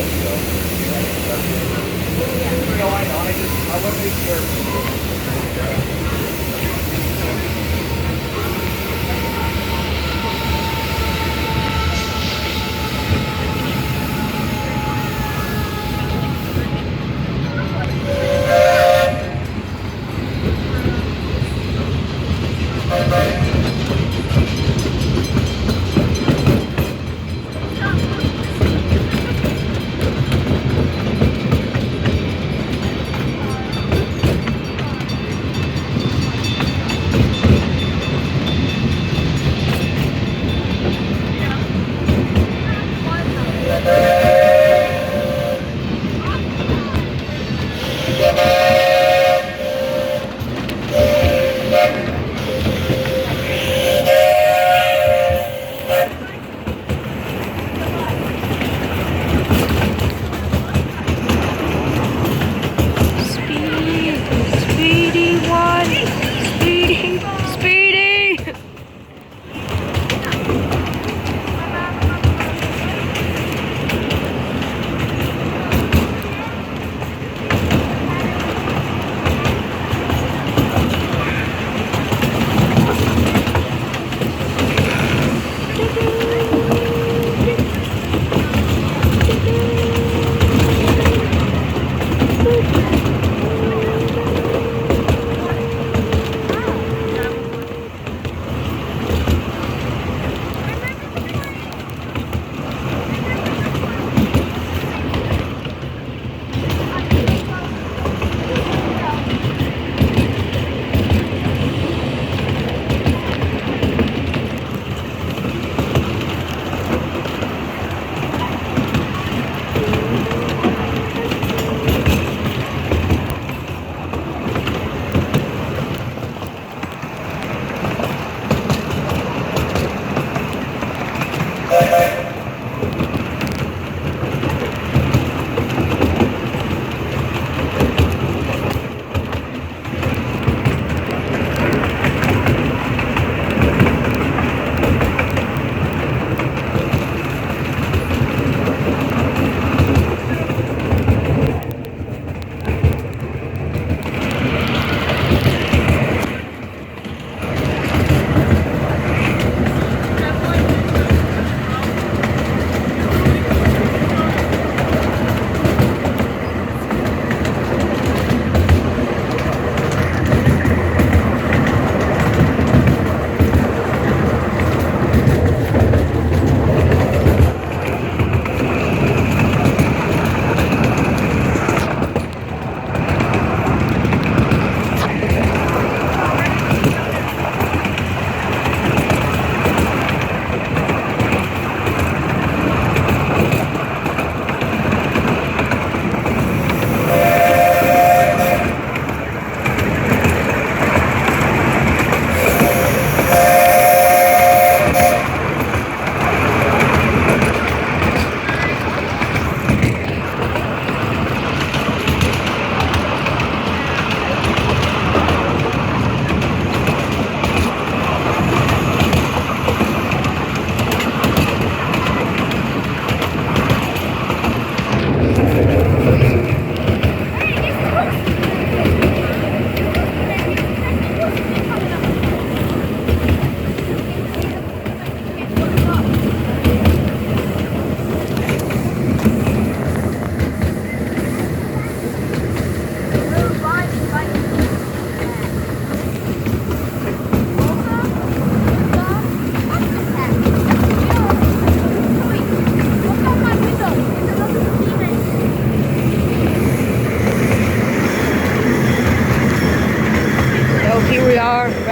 No, I know. I want to make sure.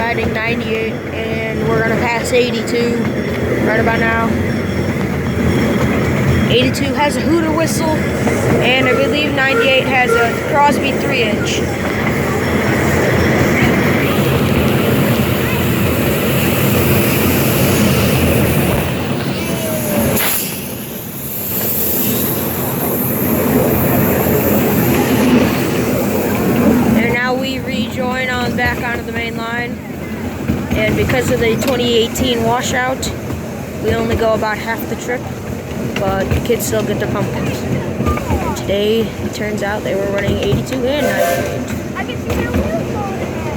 riding 98, and we're gonna pass 82 right about now. 82 has a hooter whistle, and I believe 98 has a Crosby 3-inch. And now we rejoin on back onto the main line, and because of the 2018 washout, we only go about half the trip, but the kids still get their pumpkins. it turns out they were running 82 and 98. I can see their wheels going ahead.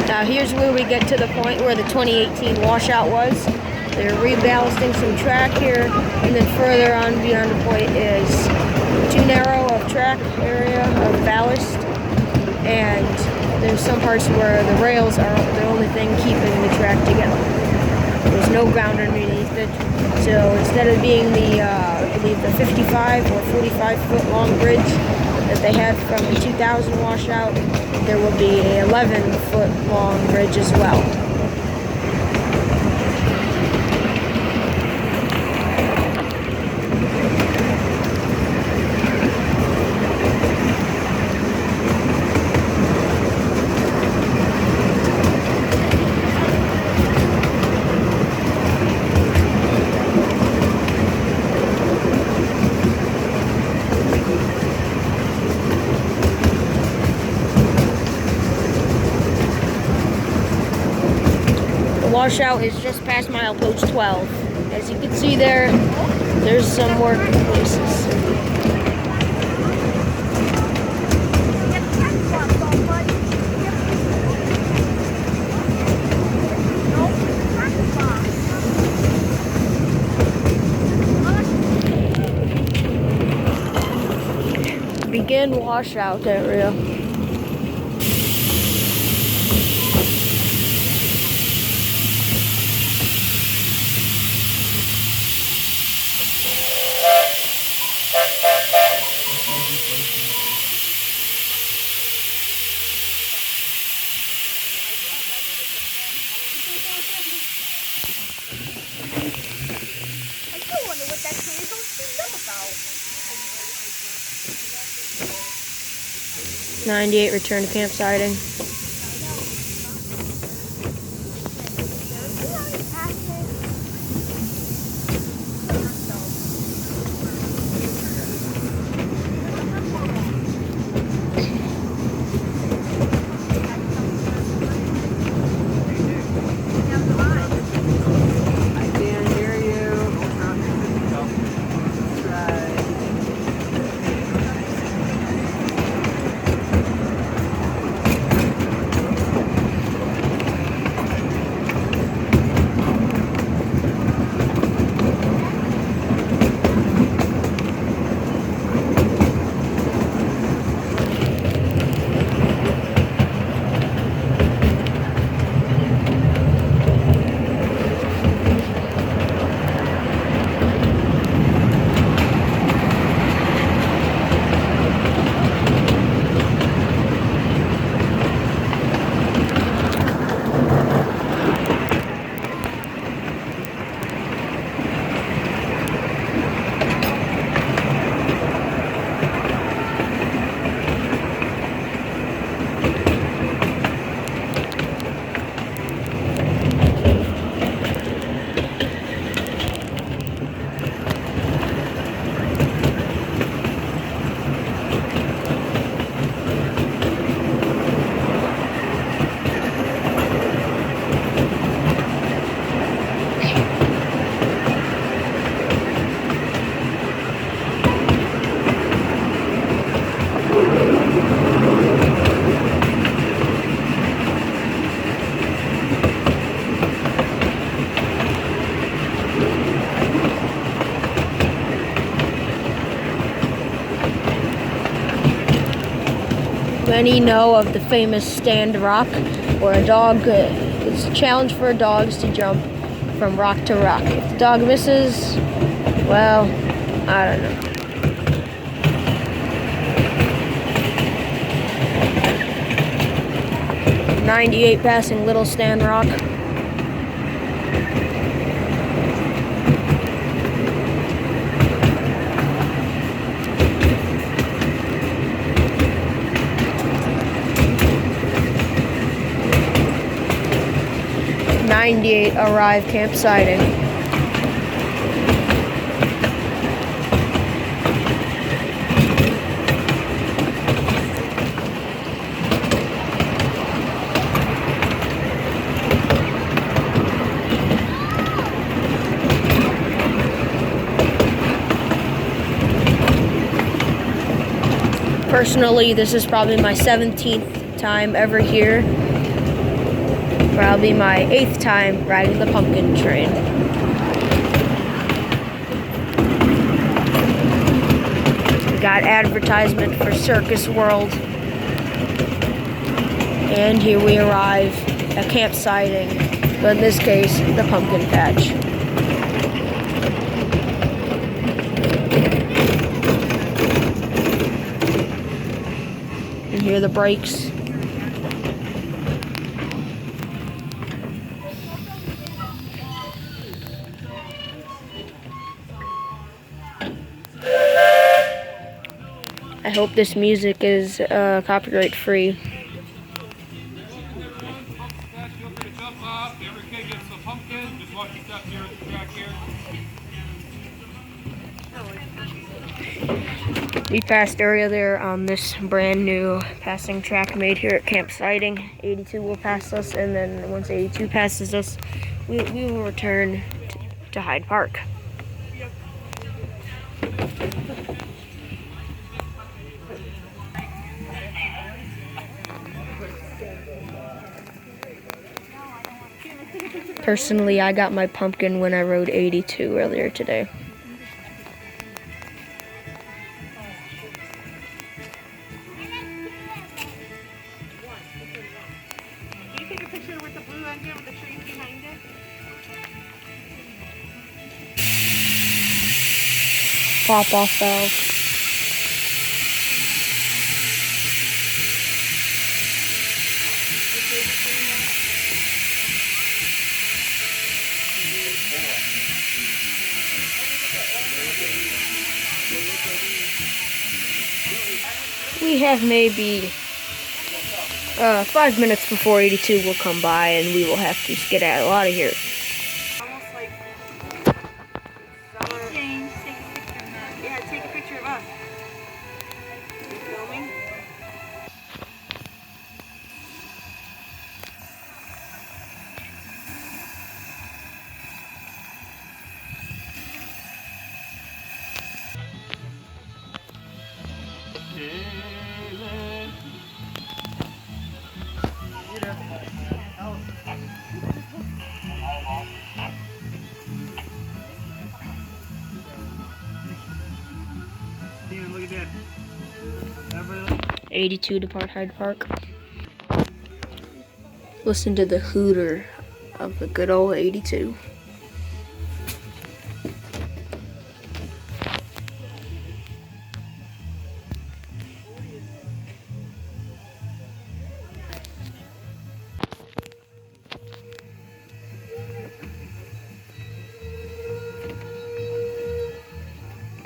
Now here's where we get to the point where the 2018 washout was. They're reballasting some track here, and then further on beyond the point is too narrow of track area of ballast, and there's some parts where the rails are the only thing keeping the track together. There's no ground underneath it, so instead of being the, I believe the 55 or 45 foot long bridge that they had from the 2000 washout, there will be a 11 foot long bridge as well. Washout is just past milepost 12. As you can see there's some work in places. Begin washout area. I still wonder what that tree is so steamed up about. 98 return to camp siding. Many know of the famous stand rock, where a dog, it's a challenge for dogs to jump from rock to rock. If the dog misses, well, I don't know. '98 passing Little Stand Rock. '98 arrive campsiting. Personally, this is probably my 17th time ever here. Probably my 8th time riding the pumpkin train. We got advertisement for Circus World. And here we arrive at campsiting, but in this case, the pumpkin patch. And here are the brakes. I hope this music is copyright free. We passed area there on this brand new passing track made here at campsiting. 82 will pass us, and then once 82 passes us, we will return to Hyde Park. Personally, I got my pumpkin when I rode 82 earlier today. Can you take a picture with the blue engine with the trees behind it? Pop off valve. We have maybe 5 minutes before 82 will come by, and we will have to skedaddle out of here. Almost like summer. James, take a picture of that. Yeah, take a picture of us. You filming? Look at that. 82 depart Hyde Park. Listen to the hooter of the good old 82.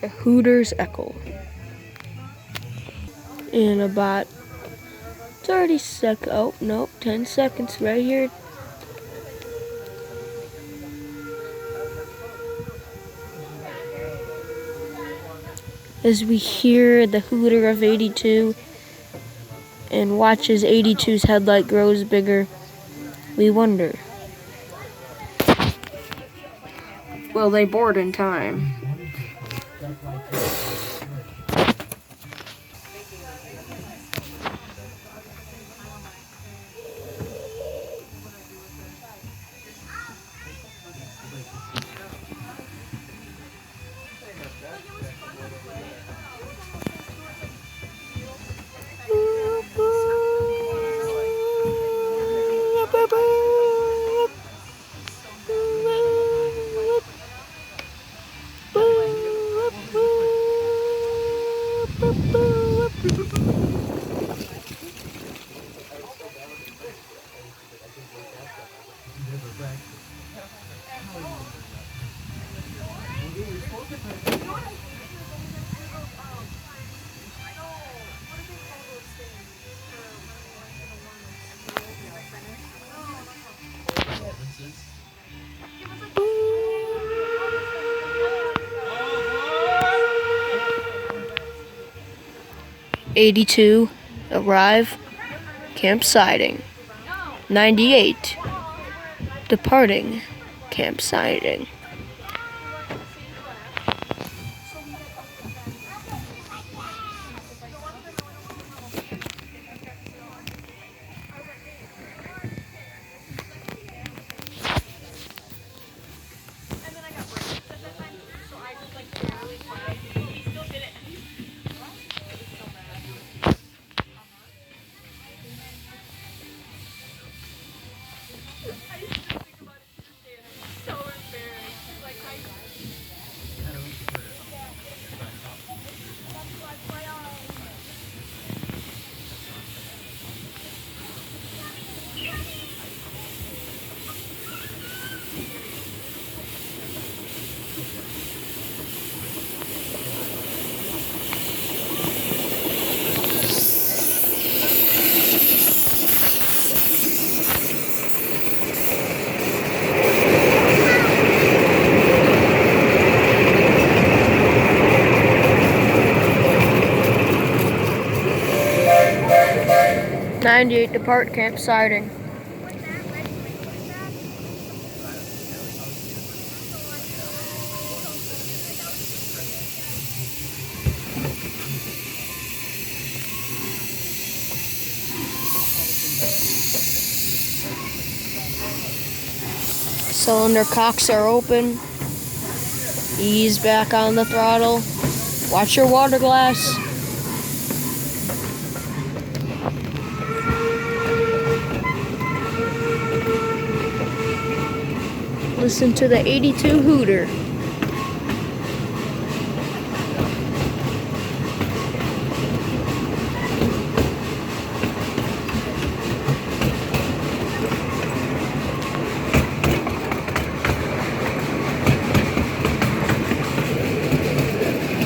The Hooters echo. In about 30 seconds, oh no, 10 seconds right here. As we hear the hooter of 82 and watch as 82's headlight grows bigger, we wonder, will they board in time? 82, arrive, camp siding. 98, departing, camp siding. Depart camp siding. Cylinder cocks are open. Ease back on the throttle. Watch your water glass. Listen to the 82 hooter.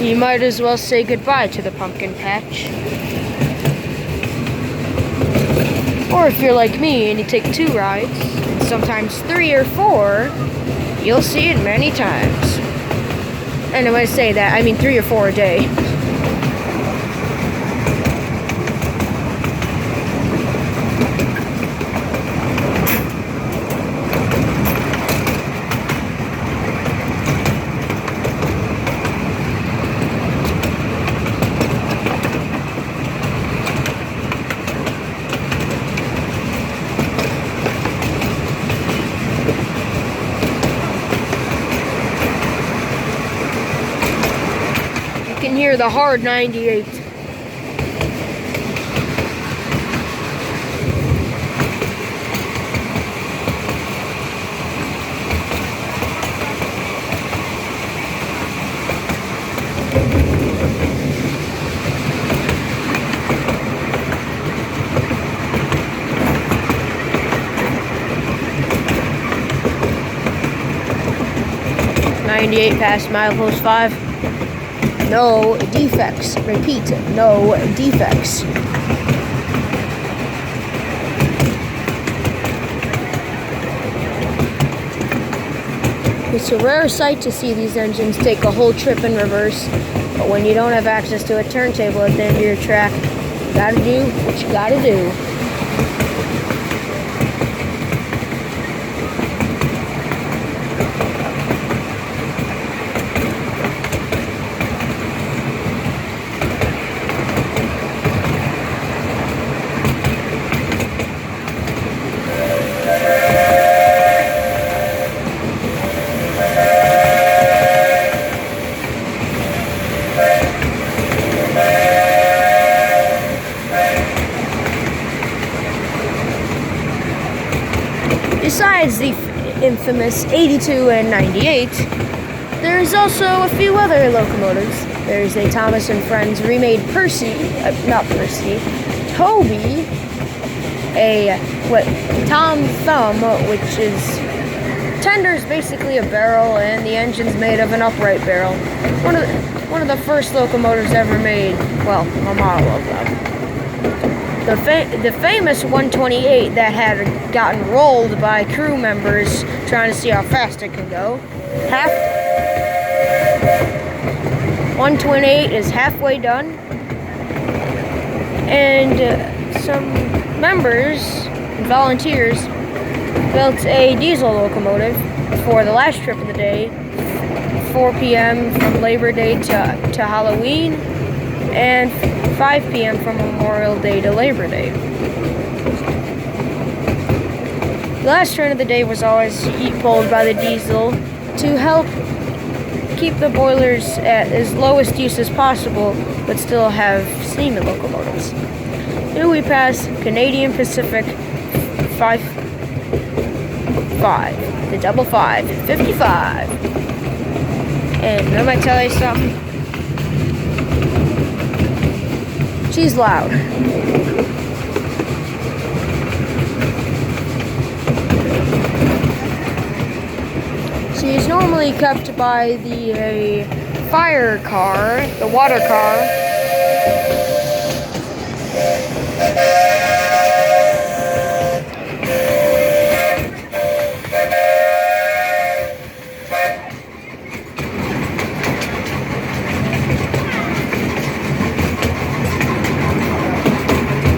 You might as well say goodbye to the pumpkin patch. Or if you're like me and you take 2 rides, and sometimes 3 or 4, you'll see it many times. And when I say that, I mean 3 or 4 a day. You can hear the hard 98. Past milepost 5. No defects. Repeat, no defects. It's a rare sight to see these engines take a whole trip in reverse, but when you don't have access to a turntable at the end of your track, you gotta do what you gotta do. Besides the infamous 82 and 98, there's also a few other locomotives. There's a Thomas and Friends remade Toby, Tom Thumb, which is tender's basically a barrel and the engine's made of an upright barrel. One of the first locomotives ever made, well, a model of them. The famous 128 that had gotten rolled by crew members trying to see how fast it can go. 128 is halfway done. and some members and volunteers built a diesel locomotive for the last trip of the day, 4 p.m. from Labor Day to Halloween, and 5 p.m. from Memorial Day to Labor Day. The last turn of the day was always heat pulled by the diesel to help keep the boilers at as lowest use as possible, but still have steam in locomotives. Here we pass Canadian Pacific 5, the double 5, 55. And I might tell you something. She's loud. She's normally kept by the fire car, the water car.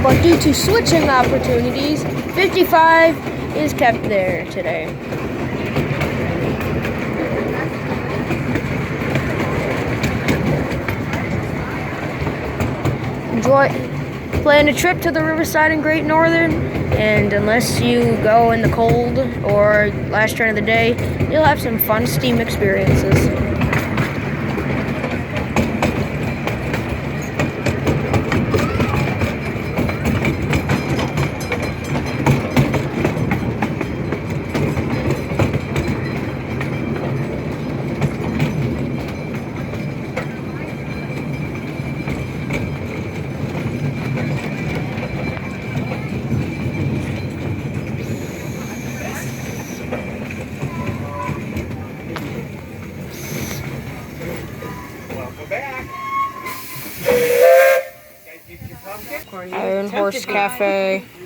But due to switching opportunities, 55 is kept there today. Plan a trip to the Riverside and Great Northern, and unless you go in the cold or last turn of the day, you'll have some fun steam experiences. Iron Horse Cafe.